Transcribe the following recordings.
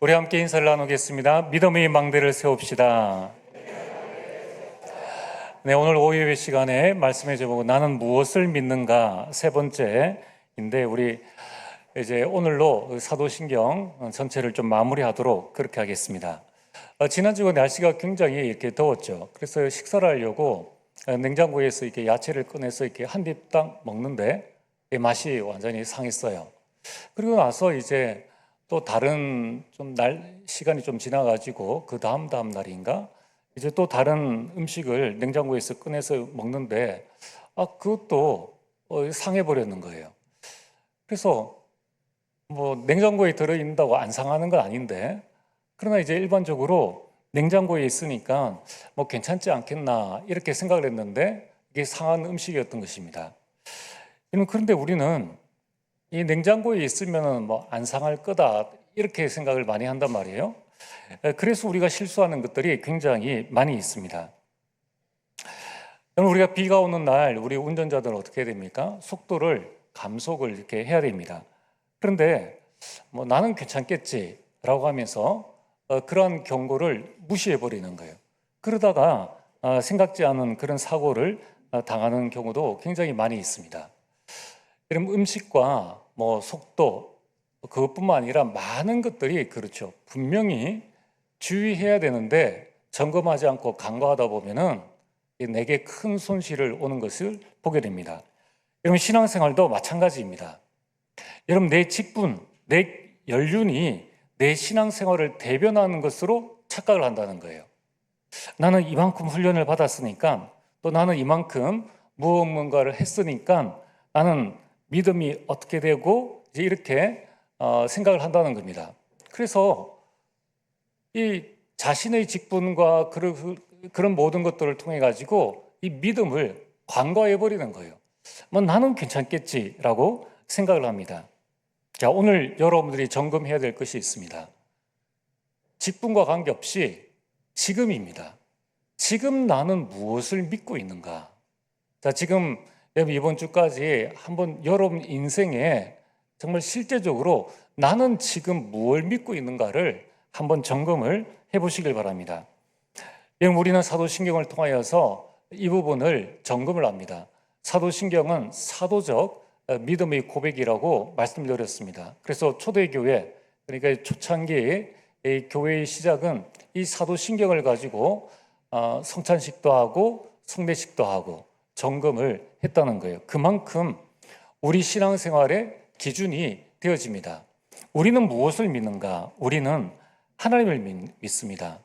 우리 함께 인사를 나누겠습니다. 믿음의 망대를 세웁시다. 네, 오늘 오후의 시간에 말씀의 제목은 나는 무엇을 믿는가 세 번째인데 우리 이제 오늘로 사도신경 전체를 좀 마무리하도록 그렇게 하겠습니다. 지난주에 날씨가 굉장히 이렇게 더웠죠. 그래서 식사를 하려고 냉장고에서 이렇게 야채를 꺼내서 이렇게 한 입 딱 먹는데 맛이 완전히 상했어요. 그리고 나서 이제 또 다른 시간이 좀 지나가지고 그 다음 날인가 이제 또 다른 음식을 냉장고에서 꺼내서 먹는데 그것도 상해 버렸는 거예요. 그래서 뭐 냉장고에 들어있는다고 안 상하는 건 아닌데 그러나 이제 일반적으로 냉장고에 있으니까 뭐 괜찮지 않겠나 이렇게 생각을 했는데 이게 상한 음식이었던 것입니다. 그런데 우리는 이 냉장고에 있으면 뭐 안 상할 거다 이렇게 생각을 많이 한단 말이에요. 그래서 우리가 실수하는 것들이 굉장히 많이 있습니다. 우리가 비가 오는 날 우리 운전자들은 어떻게 해야 됩니까? 속도를 감속을 이렇게 해야 됩니다. 그런데 뭐 나는 괜찮겠지라고 하면서 그런 경고를 무시해 버리는 거예요. 그러다가 생각지 않은 그런 사고를 당하는 경우도 굉장히 많이 있습니다. 그럼 음식과 뭐 속도 그것뿐만 아니라 많은 것들이 그렇죠. 분명히 주의해야 되는데 점검하지 않고 간과하다 보면은 내게 큰 손실을 오는 것을 보게 됩니다. 여러분 신앙생활도 마찬가지입니다. 여러분 내 직분, 내 연륜이 내 신앙생활을 대변하는 것으로 착각을 한다는 거예요. 나는 이만큼 훈련을 받았으니까 또 나는 이만큼 무언가를 했으니까 나는 믿음이 어떻게 되고 이제 이렇게 생각을 한다는 겁니다. 그래서 이 자신의 직분과 그런 모든 것들을 통해 가지고 이 믿음을 관과해 버리는 거예요. 뭐 나는 괜찮겠지라고 생각을 합니다. 자, 오늘 여러분들이 점검해야 될 것이 있습니다. 직분과 관계없이 지금입니다. 지금 나는 무엇을 믿고 있는가? 자, 지금 이번 주까지 한번 여러분 인생에 정말 실제적으로 나는 지금 무엇을 믿고 있는가를 한번 점검을 해보시길 바랍니다. 여러분 우리는 사도신경을 통하여서 이 부분을 점검을 합니다. 사도신경은 사도적 믿음의 고백이라고 말씀드렸습니다. 그래서 초대교회 그러니까 초창기 교회의 시작은 이 사도신경을 가지고 성찬식도 하고 성례식도 하고 점검을 했다는 거예요. 그만큼 우리 신앙생활의 기준이 되어집니다. 우리는 무엇을 믿는가? 우리는 하나님을 믿습니다.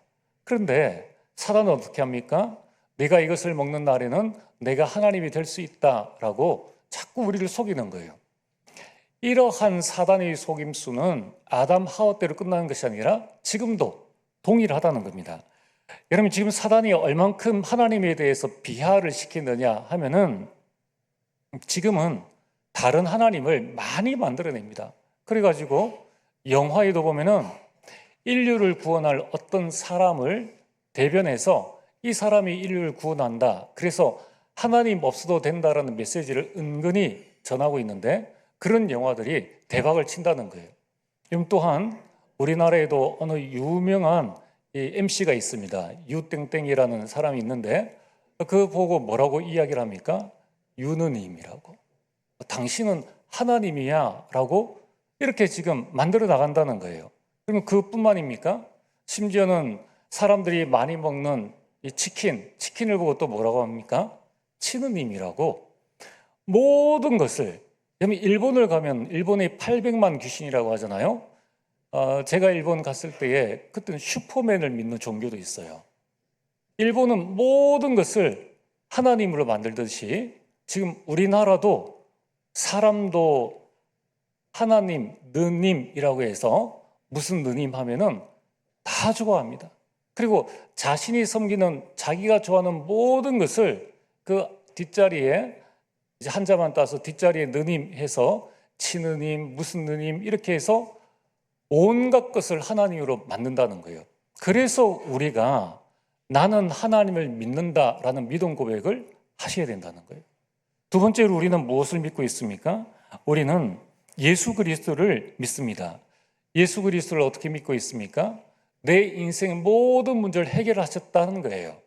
그런데 사단은 어떻게 합니까? 내가 이것을 먹는 날에는 내가 하나님이 될 수 있다라고 자꾸 우리를 속이는 거예요. 이러한 사단의 속임수는 아담 하와 때로 끝나는 것이 아니라 지금도 동일하다는 겁니다. 여러분 지금 사단이 얼만큼 하나님에 대해서 비하를 시키느냐 하면은 지금은 다른 하나님을 많이 만들어냅니다. 그래가지고 영화에도 보면은 인류를 구원할 어떤 사람을 대변해서 이 사람이 인류를 구원한다. 그래서 하나님 없어도 된다라는 메시지를 은근히 전하고 있는데 그런 영화들이 대박을 친다는 거예요. 또한 우리나라에도 어느 유명한 이 MC가 있습니다. 유땡땡이라는 사람이 있는데 그거 보고 뭐라고 이야기를 합니까? 유느님이라고. 당신은 하나님이야 라고 이렇게 지금 만들어 나간다는 거예요. 그러면 그뿐만입니까? 심지어는 사람들이 많이 먹는 이 치킨을 보고 또 뭐라고 합니까? 치느님이라고. 모든 것을 일본을 가면 일본에 800만 귀신이라고 하잖아요. 제가 일본 갔을 때에 그때는 슈퍼맨을 믿는 종교도 있어요. 일본은 모든 것을 하나님으로 만들듯이 지금 우리나라도 사람도 하나님, 느님이라고 해서 무슨 느님 하면은 다 좋아합니다. 그리고 자신이 섬기는 자기가 좋아하는 모든 것을 그 뒷자리에 이제 한자만 따서 뒷자리에 느님 해서 치느님, 무슨 느님 이렇게 해서 온갖 것을 하나님으로 만든다는 거예요. 그래서 우리가 나는 하나님을 믿는다라는 믿음 고백을 하셔야 된다는 거예요. 두 번째로 우리는 무엇을 믿고 있습니까? 우리는 예수 그리스도를 믿습니다. 예수 그리스도를 어떻게 믿고 있습니까? 내 인생의 모든 문제를 해결하셨다는 거예요.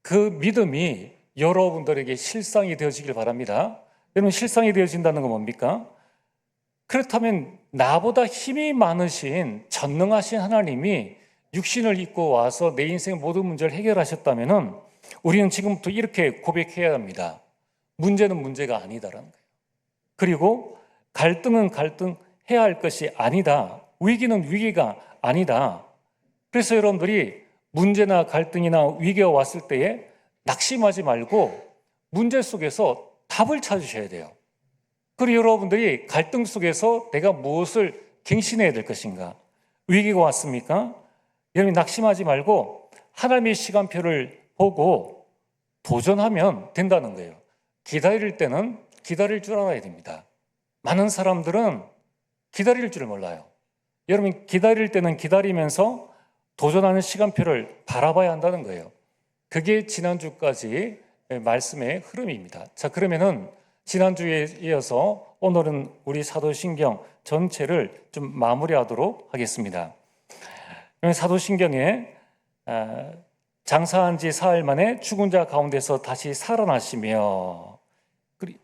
그 믿음이 여러분들에게 실상이 되어지길 바랍니다. 여러분, 실상이 되어진다는 건 뭡니까? 그렇다면 나보다 힘이 많으신 전능하신 하나님이 육신을 입고 와서 내 인생의 모든 문제를 해결하셨다면 우리는 지금부터 이렇게 고백해야 합니다. 문제는 문제가 아니다라는 거예요. 그리고 갈등은 갈등해야 할 것이 아니다. 위기는 위기가 아니다. 그래서 여러분들이 문제나 갈등이나 위기가 왔을 때에 낙심하지 말고 문제 속에서 답을 찾으셔야 돼요. 그리고 여러분들이 갈등 속에서 내가 무엇을 갱신해야 될 것인가? 위기가 왔습니까? 여러분이 낙심하지 말고 하나님의 시간표를 보고 도전하면 된다는 거예요. 기다릴 때는 기다릴 줄 알아야 됩니다. 많은 사람들은 기다릴 줄 몰라요. 여러분, 기다릴 때는 기다리면서 도전하는 시간표를 바라봐야 한다는 거예요. 그게 지난주까지 말씀의 흐름입니다. 자, 그러면은 지난주에 이어서 오늘은 우리 사도신경 전체를 좀 마무리하도록 하겠습니다. 사도신경에 장사한 지 사흘 만에 죽은 자 가운데서 다시 살아나시며,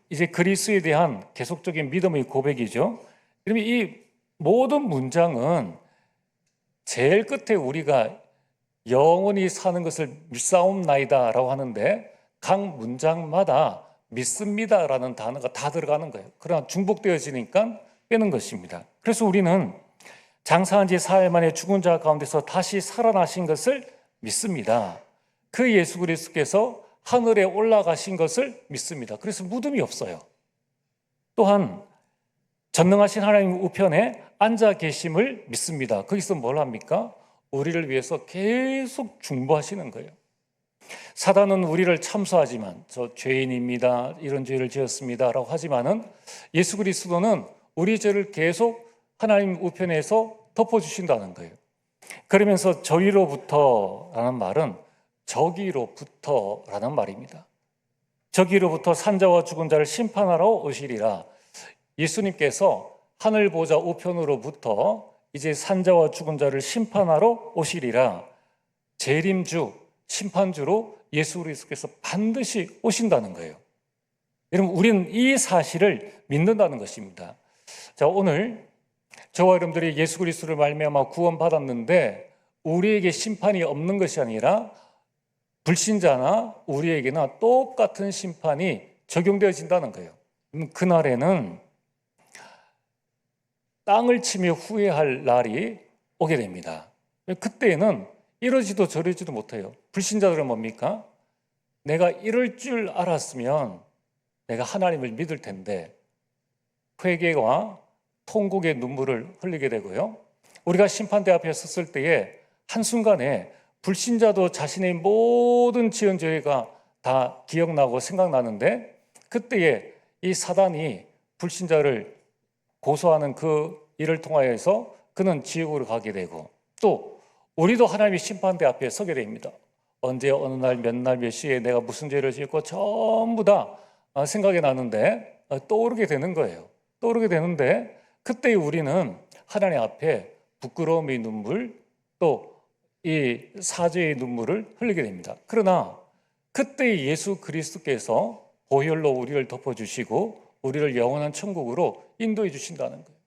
이제 그리스도에 대한 계속적인 믿음의 고백이죠. 그러면 이 모든 문장은 제일 끝에 우리가 영원히 사는 것을 믿사옵나이다라고 하는데 각 문장마다 믿습니다라는 단어가 다 들어가는 거예요. 그러나 중복되어지니까 빼는 것입니다. 그래서 우리는 장사한 지 사흘 만에 죽은 자 가운데서 다시 살아나신 것을 믿습니다. 그 예수 그리스도께서 하늘에 올라가신 것을 믿습니다. 그래서 무덤이 없어요. 또한 전능하신 하나님 우편에 앉아 계심을 믿습니다. 거기서 뭘 합니까? 우리를 위해서 계속 중보하시는 거예요. 사단은 우리를 참소하지만 저 죄인입니다, 이런 죄를 지었습니다 라고 하지만은 예수 그리스도는 우리 죄를 계속 하나님 우편에서 덮어주신다는 거예요. 그러면서 저희로부터 라는 말은 저기로부터 라는 말입니다. 저기로부터 산자와 죽은 자를 심판하러 오시리라. 예수님께서 하늘 보좌 우편으로부터 이제 산자와 죽은 자를 심판하러 오시리라. 재림주, 심판주로 예수 그리스도께서 반드시 오신다는 거예요. 여러분, 우리는 이 사실을 믿는다는 것입니다. 자, 오늘 저와 여러분들이 예수 그리스도를 말미암아 구원받았는데 우리에게 심판이 없는 것이 아니라 불신자나 우리에게나 똑같은 심판이 적용되어진다는 거예요. 그날에는 땅을 치며 후회할 날이 오게 됩니다. 그때에는 이러지도 저러지도 못해요. 불신자들은 뭡니까? 내가 이럴 줄 알았으면 내가 하나님을 믿을 텐데 회개와 통곡의 눈물을 흘리게 되고요. 우리가 심판대 앞에 섰을 때에 한순간에 불신자도 자신의 모든 지은 죄가 다 기억나고 생각나는데 그때에 이 사단이 불신자를 고소하는 그 일을 통하여서 그는 지옥으로 가게 되고 또 우리도 하나님의 심판대 앞에 서게 됩니다. 언제 어느 날 몇 날 몇 시에 내가 무슨 죄를 지었고 전부 다 생각이 나는데 떠오르게 되는 거예요. 떠오르게 되는데 그때 우리는 하나님 앞에 부끄러움의 눈물 또 이 사죄의 눈물을 흘리게 됩니다. 그러나 그때 예수 그리스도께서 보혈로 우리를 덮어주시고 우리를 영원한 천국으로 인도해 주신다는 거예요.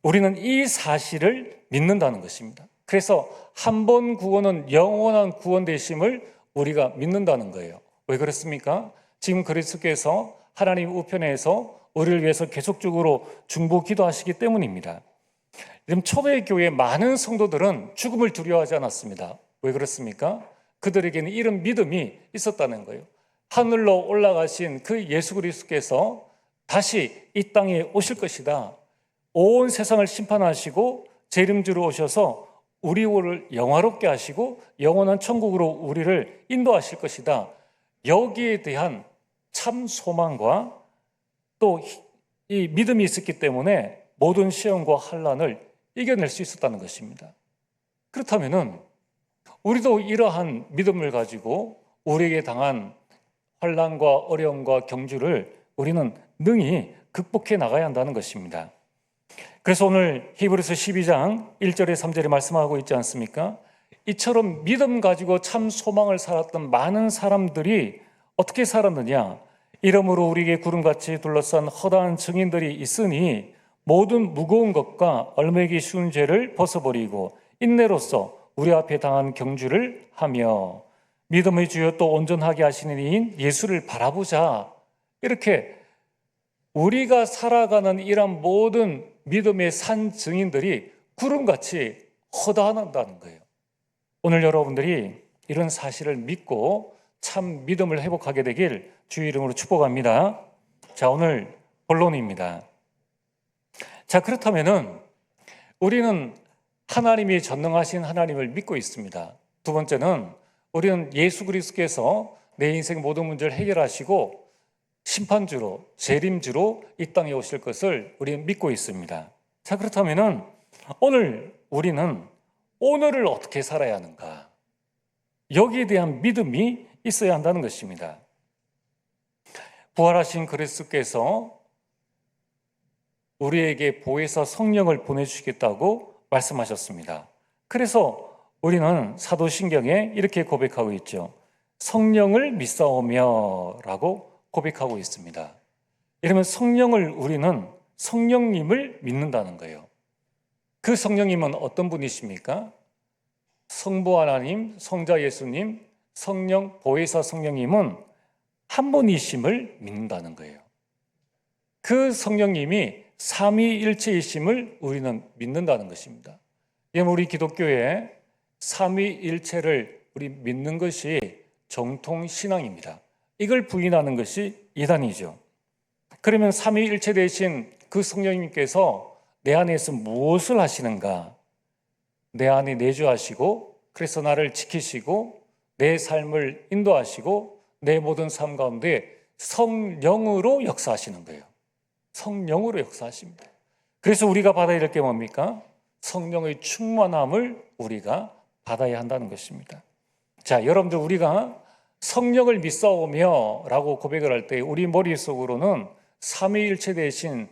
우리는 이 사실을 믿는다는 것입니다. 그래서 한 번 구원은 영원한 구원 되심을 우리가 믿는다는 거예요. 왜 그렇습니까? 지금 그리스도께서 하나님 우편에서 우리를 위해서 계속적으로 중보 기도하시기 때문입니다. 지금 초대 교회 많은 성도들은 죽음을 두려워하지 않았습니다. 왜 그렇습니까? 그들에게는 이런 믿음이 있었다는 거예요. 하늘로 올라가신 그 예수 그리스도께서 다시 이 땅에 오실 것이다. 온 세상을 심판하시고 재림주로 오셔서 우리를 영화롭게 하시고 영원한 천국으로 우리를 인도하실 것이다. 여기에 대한 참 소망과 또 이 믿음이 있었기 때문에 모든 시험과 환난을 이겨낼 수 있었다는 것입니다. 그렇다면은 우리도 이러한 믿음을 가지고 우리에게 당한 환난과 어려움과 경주를 우리는 능히 극복해 나가야 한다는 것입니다. 그래서 오늘 히브리서 12장 1절에 3절에 말씀하고 있지 않습니까? 이처럼 믿음 가지고 참 소망을 살았던 많은 사람들이 어떻게 살았느냐? 이러므로 우리에게 구름같이 둘러싼 허다한 증인들이 있으니 모든 무거운 것과 얼매기 쉬운 죄를 벗어버리고 인내로써 우리 앞에 당한 경주를 하며 믿음의 주여 또 온전하게 하시는 이인 예수를 바라보자. 이렇게 우리가 살아가는 이런 모든 믿음의 산 증인들이 구름같이 허다하다는 거예요. 오늘 여러분들이 이런 사실을 믿고 참 믿음을 회복하게 되길 주의 이름으로 축복합니다. 자, 오늘 본론입니다. 자, 그렇다면은 우리는 하나님이 전능하신 하나님을 믿고 있습니다. 두 번째는 우리는 예수 그리스도께서 내 인생 모든 문제를 해결하시고 심판주로, 재림주로 이 땅에 오실 것을 우리는 믿고 있습니다. 자, 그렇다면은 오늘 우리는 오늘을 어떻게 살아야 하는가? 여기에 대한 믿음이 있어야 한다는 것입니다. 부활하신 그리스도께서 우리에게 보혜사 성령을 보내주시겠다고 말씀하셨습니다. 그래서 우리는 사도신경에 이렇게 고백하고 있죠. 성령을 믿사오며 라고 고백하고 있습니다. 이러면 성령을 우리는 성령님을 믿는다는 거예요. 그 성령님은 어떤 분이십니까? 성부 하나님, 성자 예수님, 성령, 보혜사 성령님은 한 분이심을 믿는다는 거예요. 그 성령님이 삼위일체이심을 우리는 믿는다는 것입니다. 우리 기독교의 삼위일체를 우리 믿는 것이 정통신앙입니다. 이걸 부인하는 것이 이단이죠. 그러면 삼위일체 되신 그 성령님께서 내 안에서 무엇을 하시는가? 내 안에 내주하시고 그래서 나를 지키시고 내 삶을 인도하시고 내 모든 삶 가운데 성령으로 역사하시는 거예요. 성령으로 역사하십니다. 그래서 우리가 받아야 될 게 뭡니까? 성령의 충만함을 우리가 받아야 한다는 것입니다. 자, 여러분들 우리가 성령을 믿사오며 라고 고백을 할 때 우리 머릿속으로는 삼위일체 대신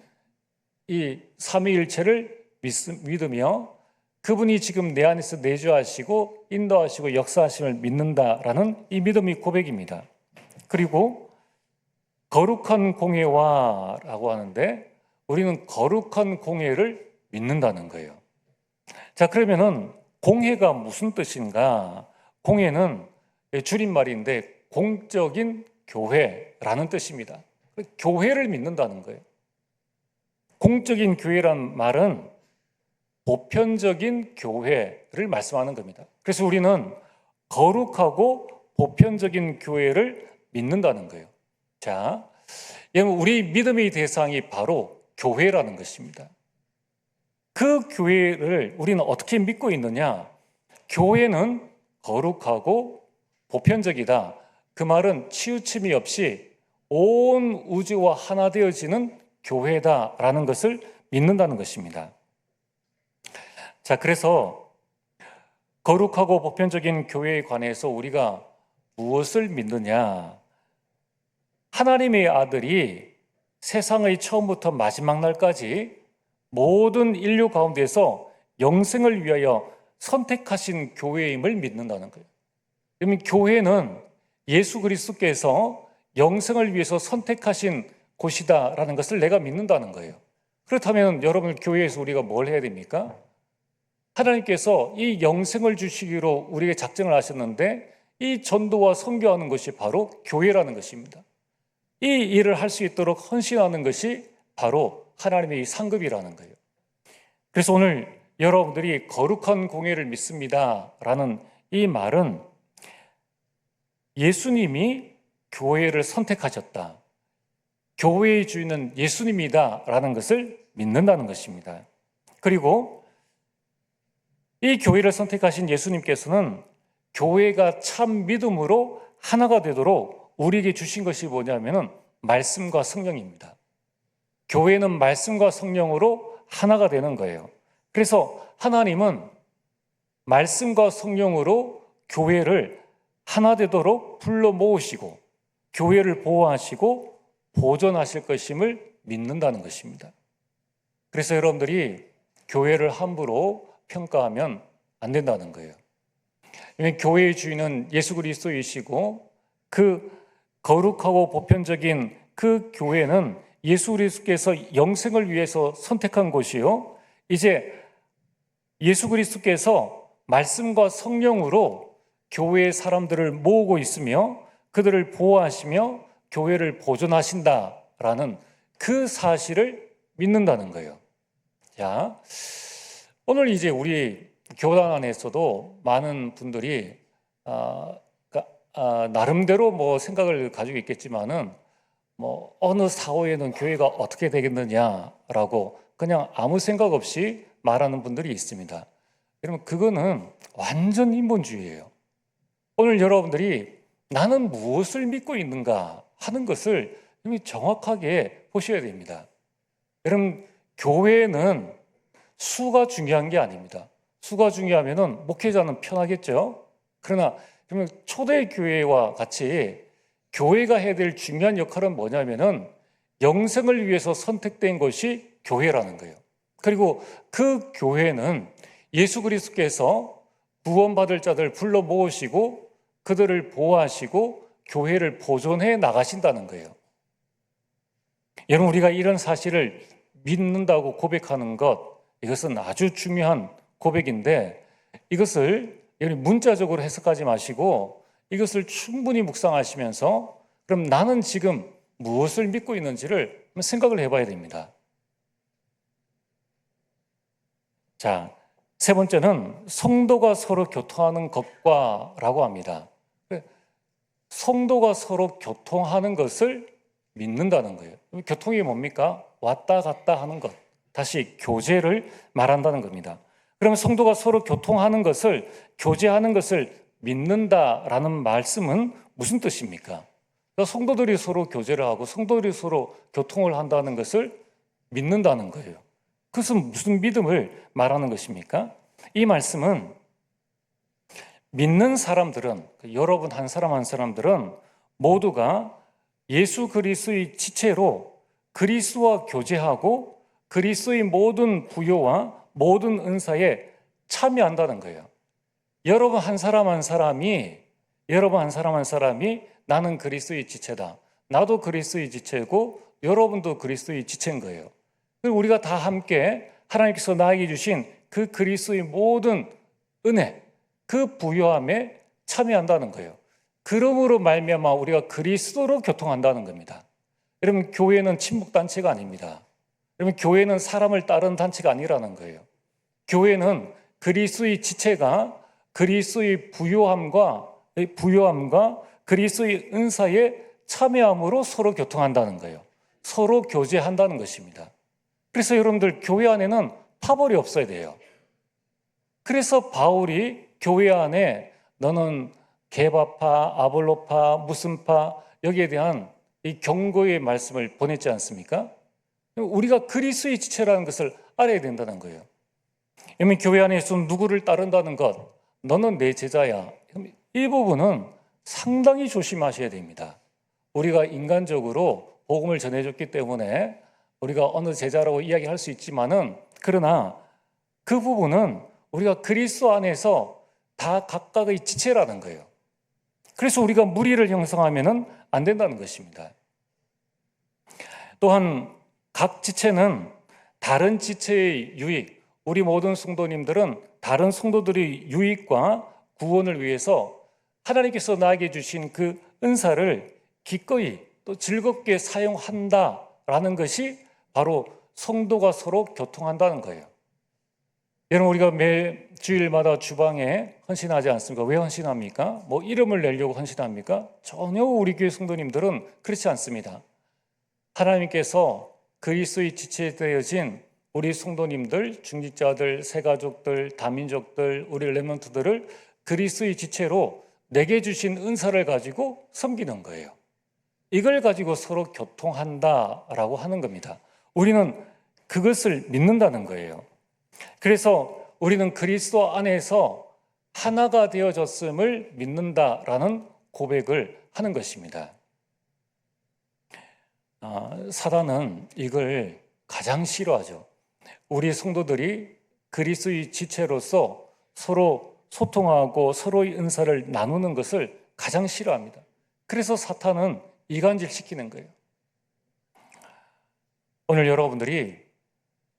이 삼위일체를 믿으며 그분이 지금 내 안에서 내주하시고 인도하시고 역사하심을 믿는다라는 이 믿음의 고백입니다. 그리고 거룩한 공예와라고 하는데 우리는 거룩한 공예를 믿는다는 거예요. 자, 그러면은 공예가 무슨 뜻인가? 공예는 줄임말인데 공적인 교회라는 뜻입니다. 교회를 믿는다는 거예요. 공적인 교회란 말은 보편적인 교회를 말씀하는 겁니다. 그래서 우리는 거룩하고 보편적인 교회를 믿는다는 거예요. 자, 우리 믿음의 대상이 바로 교회라는 것입니다. 그 교회를 우리는 어떻게 믿고 있느냐? 교회는 거룩하고 보편적이다. 그 말은 치우침이 없이 온 우주와 하나 되어지는 교회다라는 것을 믿는다는 것입니다. 자, 그래서 거룩하고 보편적인 교회에 관해서 우리가 무엇을 믿느냐? 하나님의 아들이 세상의 처음부터 마지막 날까지 모든 인류 가운데서 영생을 위하여 선택하신 교회임을 믿는다는 거예요. 그러면 교회는 예수 그리스도께서 영생을 위해서 선택하신 곳이다라는 것을 내가 믿는다는 거예요. 그렇다면 여러분 교회에서 우리가 뭘 해야 됩니까? 하나님께서 이 영생을 주시기로 우리에게 작정을 하셨는데 이 전도와 선교하는 것이 바로 교회라는 것입니다. 이 일을 할 수 있도록 헌신하는 것이 바로 하나님의 상급이라는 거예요. 그래서 오늘 여러분들이 거룩한 공예를 믿습니다라는 이 말은 예수님이 교회를 선택하셨다. 교회의 주인은 예수님이다라는 것을 믿는다는 것입니다. 그리고 이 교회를 선택하신 예수님께서는 교회가 참 믿음으로 하나가 되도록 우리에게 주신 것이 뭐냐면은 말씀과 성령입니다. 교회는 말씀과 성령으로 하나가 되는 거예요. 그래서 하나님은 말씀과 성령으로 교회를 하나 되도록 불러 모으시고 교회를 보호하시고 보존하실 것임을 믿는다는 것입니다. 그래서 여러분들이 교회를 함부로 평가하면 안 된다는 거예요. 왜냐하면 교회의 주인은 예수 그리스도이시고 그 거룩하고 보편적인 그 교회는 예수 그리스도께서 영생을 위해서 선택한 곳이요, 이제 예수 그리스도께서 말씀과 성령으로 교회의 사람들을 모으고 있으며 그들을 보호하시며 교회를 보존하신다라는 그 사실을 믿는다는 거예요. 자, 오늘 이제 우리 교단 안에서도 많은 분들이 나름대로 뭐 생각을 가지고 있겠지만은 뭐 어느 사회에는 교회가 어떻게 되겠느냐라고 그냥 아무 생각 없이 말하는 분들이 있습니다. 여러분, 그거는 완전 인본주의예요. 오늘 여러분들이 나는 무엇을 믿고 있는가 하는 것을 정확하게 보셔야 됩니다. 여러분, 교회는 수가 중요한 게 아닙니다. 수가 중요하면은 목회자는 편하겠죠. 그러나 초대교회와 같이 교회가 해야 될 중요한 역할은 뭐냐면은 영생을 위해서 선택된 것이 교회라는 거예요. 그리고 그 교회는 예수 그리스도께서 구원받을 자들 불러 모으시고 그들을 보호하시고 교회를 보존해 나가신다는 거예요. 여러분, 우리가 이런 사실을 믿는다고 고백하는 것, 이것은 아주 중요한 고백인데 이것을 문자적으로 해석하지 마시고 이것을 충분히 묵상하시면서 그럼 나는 지금 무엇을 믿고 있는지를 생각을 해봐야 됩니다. 자, 세 번째는 성도가 서로 교통하는 것과라고 합니다. 성도가 서로 교통하는 것을 믿는다는 거예요. 교통이 뭡니까? 왔다 갔다 하는 것, 다시 교제를 말한다는 겁니다. 그러면 성도가 서로 교통하는 것을, 교제하는 것을 믿는다라는 말씀은 무슨 뜻입니까? 성도들이 서로 교제를 하고 성도들이 서로 교통을 한다는 것을 믿는다는 거예요. 그것은 무슨 믿음을 말하는 것입니까? 이 말씀은 믿는 사람들은, 여러분 한 사람 한 사람들은 모두가 예수 그리스도의 지체로 그리스도와 교제하고 그리스도의 모든 부요와 모든 은사에 참여한다는 거예요. 여러분 한 사람 한 사람이 나는 그리스도의 지체다, 나도 그리스도의 지체고 여러분도 그리스도의 지체인 거예요. 그리고 우리가 다 함께 하나님께서 나에게 주신 그 그리스도의 모든 은혜, 그 부요함에 참여한다는 거예요. 그러므로 말미암아 우리가 그리스도로 교통한다는 겁니다. 여러분, 교회는 친목단체가 아닙니다. 여러분, 교회는 사람을 따르는 단체가 아니라는 거예요. 교회는 그리스도의 지체가 그리스도의 부요함과 그리스도의 은사에 참여함으로 서로 교통한다는 거예요. 서로 교제한다는 것입니다. 그래서 여러분들, 교회 안에는 파벌이 없어야 돼요. 그래서 바울이 교회 안에 너는 게바파, 아볼로파, 무슨 파, 여기에 대한 이 경고의 말씀을 보냈지 않습니까? 우리가 그리스도의 지체라는 것을 알아야 된다는 거예요. 왜냐하면 교회 안에서 누구를 따른다는 것, 너는 내 제자야, 이 부분은 상당히 조심하셔야 됩니다. 우리가 인간적으로 복음을 전해줬기 때문에 우리가 어느 제자라고 이야기할 수 있지만은, 그러나 그 부분은 우리가 그리스도 안에서 다 각각의 지체라는 거예요. 그래서 우리가 무리를 형성하면은 안 된다는 것입니다. 또한 각 지체는 다른 지체의 유익, 우리 모든 성도님들은 다른 성도들의 유익과 구원을 위해서 하나님께서 나에게 주신 그 은사를 기꺼이 또 즐겁게 사용한다라는 것이 바로 성도가 서로 교통한다는 거예요. 여러분, 우리가 매 주일마다 주방에 헌신하지 않습니까? 왜 헌신합니까? 뭐 이름을 내려고 헌신합니까? 전혀 우리 교회 성도님들은 그렇지 않습니다. 하나님께서 그리스도의 지체되어진 우리 성도님들, 중직자들, 새가족들, 다민족들, 우리 렘넌트들을 그리스도의 지체로 내게 주신 은사를 가지고 섬기는 거예요. 이걸 가지고 서로 교통한다라고 하는 겁니다. 우리는 그것을 믿는다는 거예요. 그래서 우리는 그리스도 안에서 하나가 되어졌음을 믿는다라는 고백을 하는 것입니다. 사단은 이걸 가장 싫어하죠. 우리 성도들이 그리스도의 지체로서 서로 소통하고 서로의 은사를 나누는 것을 가장 싫어합니다. 그래서 사탄은 이간질시키는 거예요. 오늘 여러분들이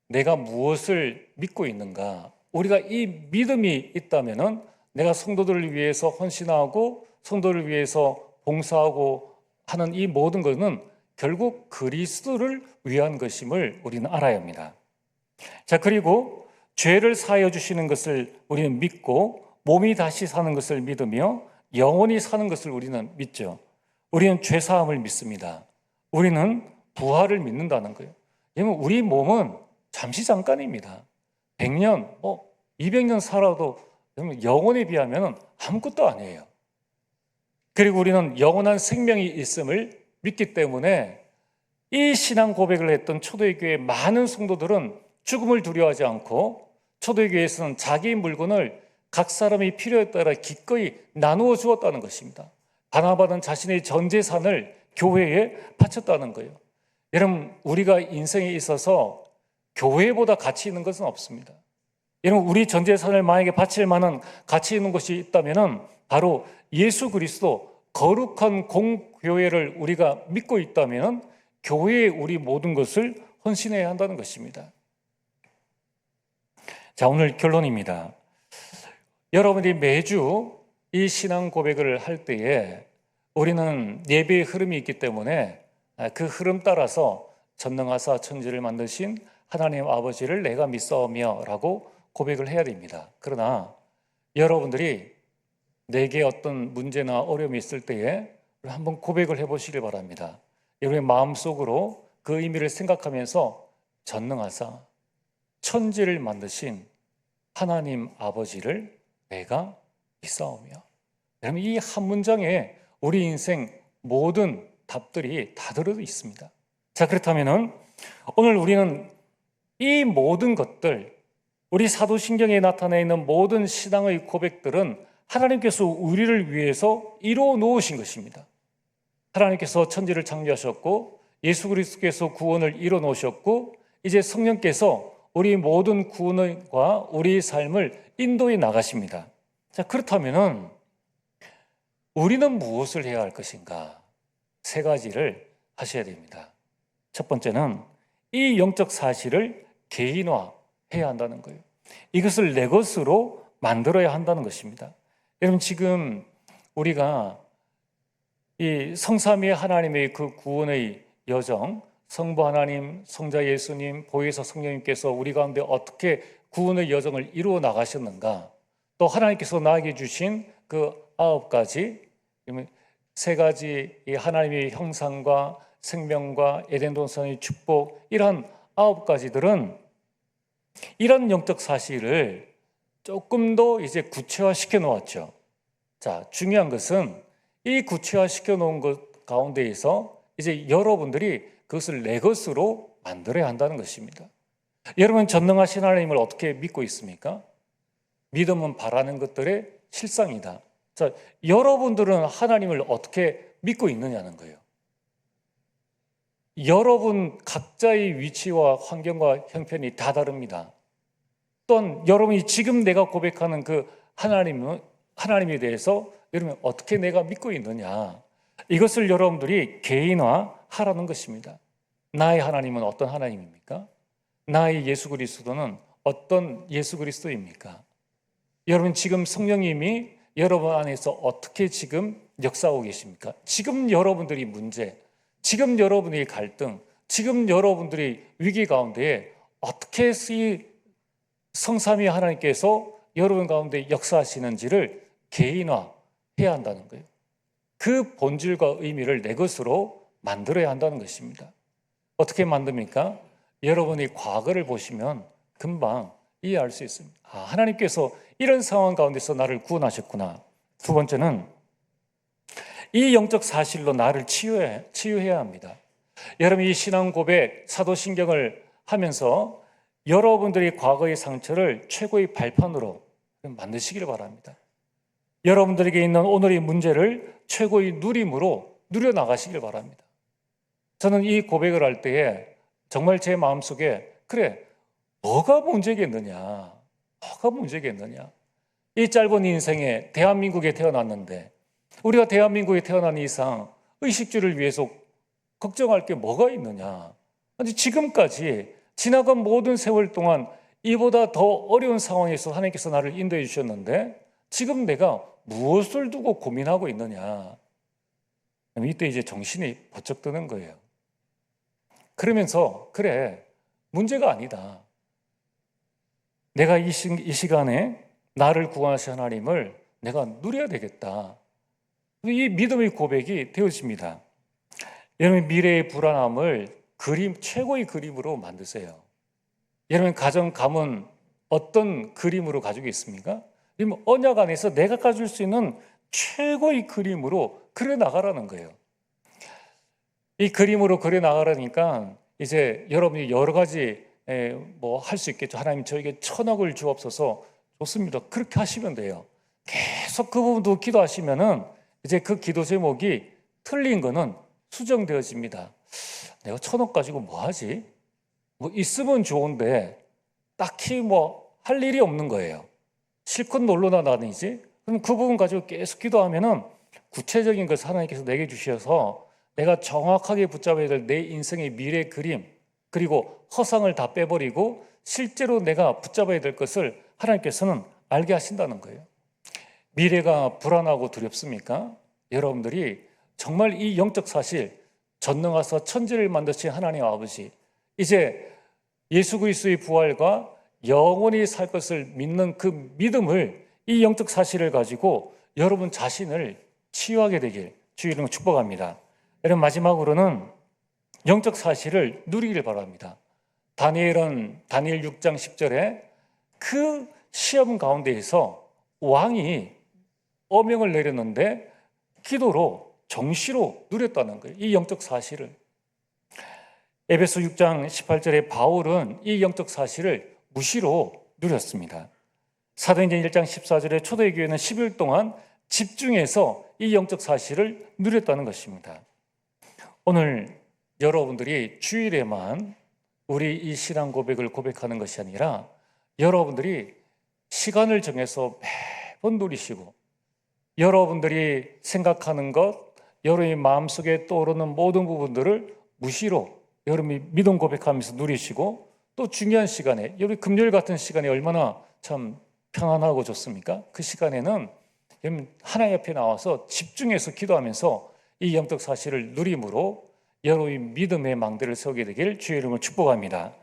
내가 무엇을 믿고 있는가, 우리가 이 믿음이 있다면은 내가 성도들을 위해서 헌신하고 성도를 위해서 봉사하고 하는 이 모든 것은 결국 그리스도를 위한 것임을 우리는 알아야 합니다. 자, 그리고 죄를 사하여 주시는 것을 우리는 믿고 몸이 다시 사는 것을 믿으며 영원히 사는 것을 우리는 믿죠. 우리는 죄 사함을 믿습니다. 우리는 부활을 믿는다는 거예요. 왜냐하면 우리 몸은 잠시 잠깐입니다. 100년, 200년 살아도 영혼에 비하면 아무것도 아니에요. 그리고 우리는 영원한 생명이 있음을 믿기 때문에 이 신앙 고백을 했던 초대교회 많은 성도들은 죽음을 두려워하지 않고 초대교회에서는 자기 물건을 각 사람이 필요에 따라 기꺼이 나누어 주었다는 것입니다. 바나바는 자신의 전 재산을 교회에 바쳤다는 거예요. 여러분, 우리가 인생에 있어서 교회보다 가치 있는 것은 없습니다. 여러분, 우리 전 재산을 만약에 바칠 만한 가치 있는 것이 있다면 바로 예수 그리스도 거룩한 공교회를 우리가 믿고 있다면 교회에 우리 모든 것을 헌신해야 한다는 것입니다. 자, 오늘 결론입니다. 여러분이 매주 이 신앙 고백을 할 때에 우리는 예배의 흐름이 있기 때문에 그 흐름 따라서 전능하사 천지를 만드신 하나님 아버지를 내가 믿사오며 라고 고백을 해야 됩니다. 그러나 여러분들이 내게 어떤 문제나 어려움이 있을 때에 한번 고백을 해보시길 바랍니다. 여러분의 마음속으로 그 의미를 생각하면서 전능하사 천지를 만드신 하나님 아버지를 내가 믿사오며. 여러분, 이 한 문장에 우리 인생 모든 답들이 다 들어 있습니다. 자, 그렇다면 오늘 우리는 이 모든 것들, 우리 사도신경에 나타나 있는 모든 신앙의 고백들은 하나님께서 우리를 위해서 이루어 놓으신 것입니다. 하나님께서 천지를 창조하셨고 예수 그리스도께서 구원을 이루어 놓으셨고 이제 성령께서 우리 모든 구원과 우리의 삶을 인도해 나가십니다. 자, 그렇다면 우리는 무엇을 해야 할 것인가? 세 가지를 하셔야 됩니다. 첫 번째는 이 영적 사실을 개인화해야 한다는 거예요. 이것을 내 것으로 만들어야 한다는 것입니다. 여러분, 지금 우리가 이 성삼위의 하나님의 그 구원의 여정, 성부 하나님, 성자 예수님, 보혜사 성령님께서 우리 가운데 어떻게 구원의 여정을 이루어 나가셨는가, 또 하나님께서 나에게 주신 그 9가지, 세 가지 이 하나님의 형상과 생명과 에덴 동산의 축복, 이러한 9가지들은 이런 영적 사실을 조금 더 이제 구체화시켜 놓았죠. 자, 중요한 것은 이 구체화시켜 놓은 것 가운데에서 이제 여러분들이 그것을 내 것으로 만들어야 한다는 것입니다. 여러분, 전능하신 하나님을 어떻게 믿고 있습니까? 믿음은 바라는 것들의 실상이다. 자, 여러분들은 하나님을 어떻게 믿고 있느냐는 거예요. 여러분 각자의 위치와 환경과 형편이 다 다릅니다. 또한 여러분이 지금 내가 고백하는 그 하나님에 대해서 여러분 어떻게 내가 믿고 있느냐, 이것을 여러분들이 개인화하라는 것입니다. 나의 하나님은 어떤 하나님입니까? 나의 예수 그리스도는 어떤 예수 그리스도입니까? 여러분, 지금 성령님이 여러분 안에서 어떻게 지금 역사하고 계십니까? 지금 여러분들이 문제, 지금 여러분의 갈등, 지금 여러분들이 위기 가운데 어떻게 이 성삼위 하나님께서 여러분 가운데 역사하시는지를 개인화해야 한다는 거예요. 그 본질과 의미를 내 것으로 만들어야 한다는 것입니다. 어떻게 만듭니까? 여러분이 과거를 보시면 금방 이해할 수 있습니다. 하나님께서 이런 상황 가운데서 나를 구원하셨구나. 두 번째는 이 영적 사실로 나를 치유해야 합니다. 여러분, 이 신앙 고백, 사도신경을 하면서 여러분들이 과거의 상처를 최고의 발판으로 만드시기를 바랍니다. 여러분들에게 있는 오늘의 문제를 최고의 누림으로 누려나가시길 바랍니다. 저는 이 고백을 할 때에 정말 제 마음속에, 그래, 뭐가 문제겠느냐? 뭐가 문제겠느냐? 이 짧은 인생에 대한민국에 태어났는데 우리가 대한민국에 태어난 이상 의식주를 위해서 걱정할 게 뭐가 있느냐? 아니 지금까지 지나간 모든 세월 동안 이보다 더 어려운 상황에서 하나님께서 나를 인도해 주셨는데 지금 내가 무엇을 두고 고민하고 있느냐? 이때 이제 정신이 번쩍 드는 거예요. 그러면서 그래, 문제가 아니다. 내가 이 시간에 나를 구원하신 하나님을 내가 누려야 되겠다. 이 믿음의 고백이 되어집니다. 여러분 미래의 불안함을 최고의 그림으로 만드세요. 여러분 가정 가문 어떤 그림으로 가지고 있습니까? 언약 안에서 내가 가질 수 있는 최고의 그림으로 그려 나가라는 거예요. 이 그림으로 그려 나가라니까 이제 여러분이 여러 가지 뭐 할 수 있겠죠. 하나님 저에게 1,000억을 주옵소서. 좋습니다. 그렇게 하시면 돼요. 계속 그 부분도 기도하시면은 이제 그 기도 제목이 틀린 거는 수정되어집니다. 내가 1,000억 가지고 뭐 하지? 뭐 있으면 좋은데 딱히 뭐 할 일이 없는 거예요. 실컷 놀러나 다니지? 그럼 그 부분 가지고 계속 기도하면은 구체적인 것을 하나님께서 내게 주셔서 내가 정확하게 붙잡아야 될 내 인생의 미래 그림 그리고 허상을 다 빼버리고 실제로 내가 붙잡아야 될 것을 하나님께서는 알게 하신다는 거예요. 미래가 불안하고 두렵습니까? 여러분들이 정말 이 영적 사실 전능하사 천지를 만드신 하나님 아버지 이제 예수 그리스도의 부활과 영원히 살 것을 믿는 그 믿음을 이 영적 사실을 가지고 여러분 자신을 치유하게 되길 주의 이름으로 축복합니다. 여러분 마지막으로는 영적 사실을 누리기를 바랍니다. 다니엘은 다니엘 6장 10절에 그 시험 가운데에서 왕이 어명을 내렸는데 기도로 정시로 누렸다는 거예요. 이 영적 사실을. 에베소 6장 18절에 바울은 이 영적 사실을 무시로 누렸습니다. 사도행전 1장 14절에 초대의 교회는 10일 동안 집중해서 이 영적 사실을 누렸다는 것입니다. 오늘 여러분들이 주일에만 우리 이 신앙 고백을 고백하는 것이 아니라 여러분들이 시간을 정해서 매번 누리시고 여러분들이 생각하는 것, 여러분의 마음속에 떠오르는 모든 부분들을 무시로 여러분이 믿음 고백하면서 누리시고 또 중요한 시간에 여러분 금요일 같은 시간에 얼마나 참 편안하고 좋습니까? 그 시간에는 여러분 하나님 앞에 나와서 집중해서 기도하면서 이 영적 사실을 누림으로 여러분의 믿음의 망대를 세우게 되길 주의 이름으로 축복합니다.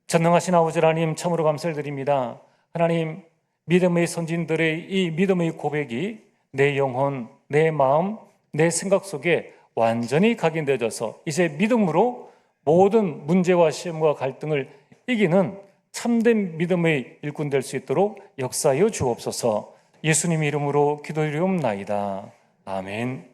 전능하신 아버지 하나님 참으로 감사를 드립니다. 하나님 믿음의 선진들의 이 믿음의 고백이 내 영혼, 내 마음, 내 생각 속에 완전히 각인되어져서 이제 믿음으로 모든 문제와 시험과 갈등을 이기는 참된 믿음의 일꾼 될 수 있도록 역사하여 주옵소서. 예수님 이름으로 기도드리옵나이다. 아멘.